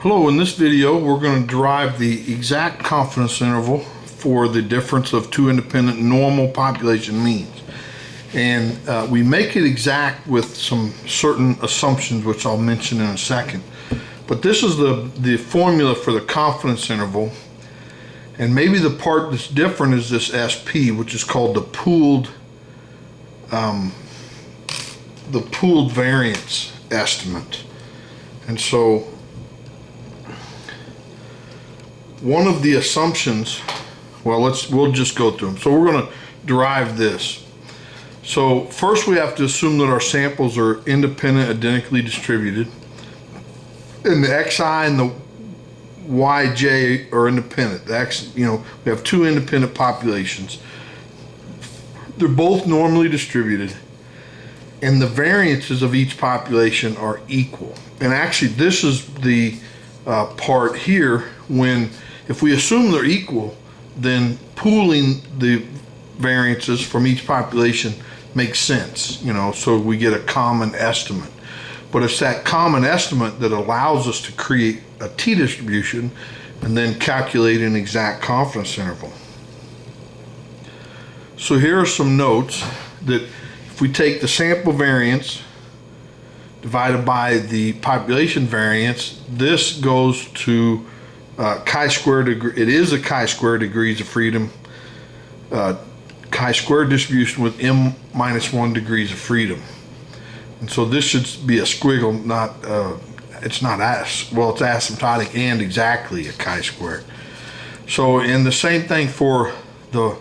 Hello, in this video we're going to derive the exact confidence interval for the difference of two independent normal population means. And we make it exact with some certain assumptions which I'll mention in a second. But this is the formula for the confidence interval. And maybe the part that's different is this SP, which is called the pooled variance estimate. And so one of the assumptions, we'll just go through them. So we're going to derive this. So first we have to assume that our samples are independent, identically distributed, and the xi and the yj are independent. The x, we have two independent populations. They're both normally distributed, and the variances of each population are equal. And actually, this is the part here when, if we assume they're equal, then pooling the variances from each population makes sense, so we get a common estimate. But it's that common estimate that allows us to create a t-distribution and then calculate an exact confidence interval. So here are some notes that if we take the sample variance divided by the population variance, this goes to chi-square degree. It is a chi-square degrees of freedom, chi-square distribution with m-1 degrees of freedom. And so this should be a squiggle, it's not it's asymptotic and exactly a chi-square. So, and the same thing for the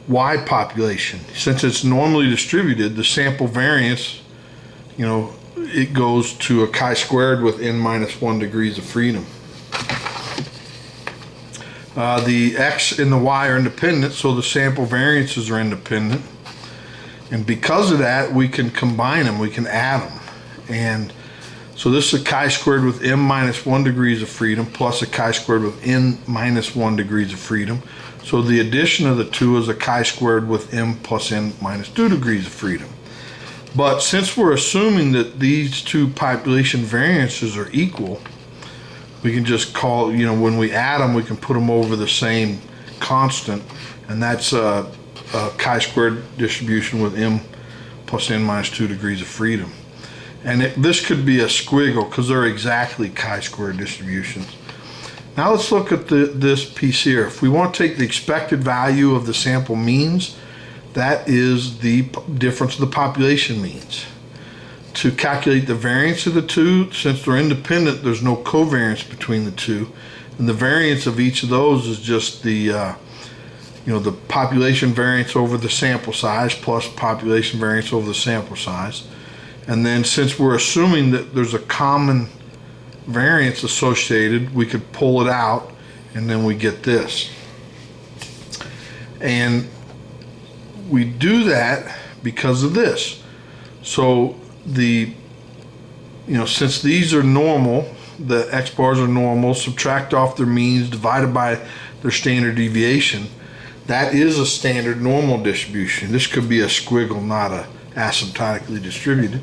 Y population. Since it's normally distributed, the sample variance, it goes to a chi-squared with n-1 degrees of freedom. The X and the Y are independent, so the sample variances are independent. And because of that, we can combine them, we can add them. And so this is a chi-squared with m-1 degrees of freedom plus a chi-squared with n-1 degrees of freedom. So the addition of the two is a chi-squared with m plus n-2 degrees of freedom. But since we're assuming that these two population variances are equal, we can just call, when we add them, we can put them over the same constant, and that's a chi-squared distribution with m plus n-2 degrees of freedom. And this could be a squiggle because they're exactly chi-square distributions. Now let's look at this piece here. If we want to take the expected value of the sample means, that is the difference of the population means. To calculate the variance of the two, since they're independent, there's no covariance between the two. And the variance of each of those is just the the population variance over the sample size plus population variance over the sample size. And then since we're assuming that there's a common variance associated, we could pull it out and then we get this. And we do that because of this. So since these are normal, the X bars are normal, subtract off their means divided by their standard deviation, that is a standard normal distribution. This could be a squiggle, not a asymptotically distributed,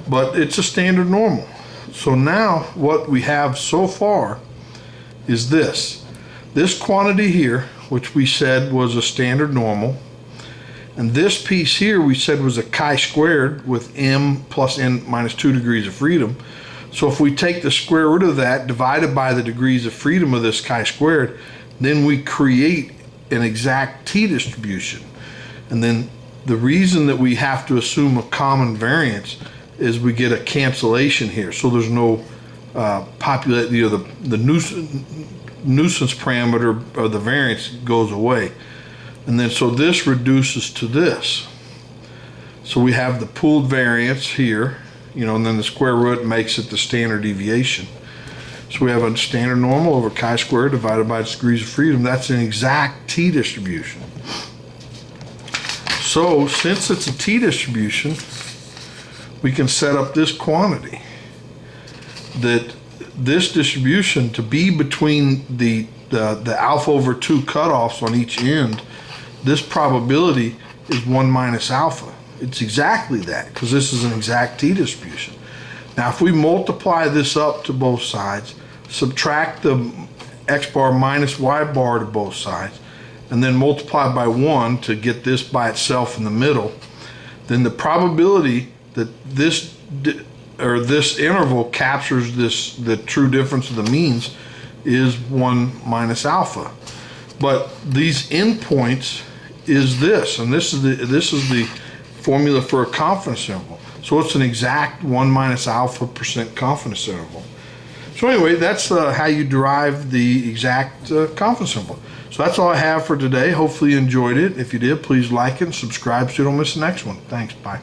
but it's a standard normal. So now what we have so far is this quantity here, which we said was a standard normal, and this piece here we said was a chi-squared with m plus n-2 degrees of freedom. So if we take the square root of that divided by the degrees of freedom of this chi-squared, then we create an exact t-distribution. And then the reason that we have to assume a common variance is we get a cancellation here. So there's no the nuisance parameter of the variance goes away. And then so this reduces to this. So we have the pooled variance here, and then the square root makes it the standard deviation. So we have a standard normal over chi-squared divided by its degrees of freedom. That's an exact t-distribution. So since it's a t-distribution, we can set up this quantity, that this distribution to be between the alpha over 2 cutoffs on each end. This probability is 1 minus alpha. It's exactly that, because this is an exact t-distribution. Now if we multiply this up to both sides, subtract the X bar minus Y bar to both sides, and then multiply by 1 to get this by itself in the middle, then the probability that this interval captures the true difference of the means is 1 minus alpha. But these endpoints is this, and this is the formula for a confidence interval. So it's an exact 1 minus alpha % confidence interval. So anyway, that's how you derive the exact confidence interval. So that's all I have for today. Hopefully you enjoyed it. If you did, please like it and subscribe so you don't miss the next one. Thanks. Bye.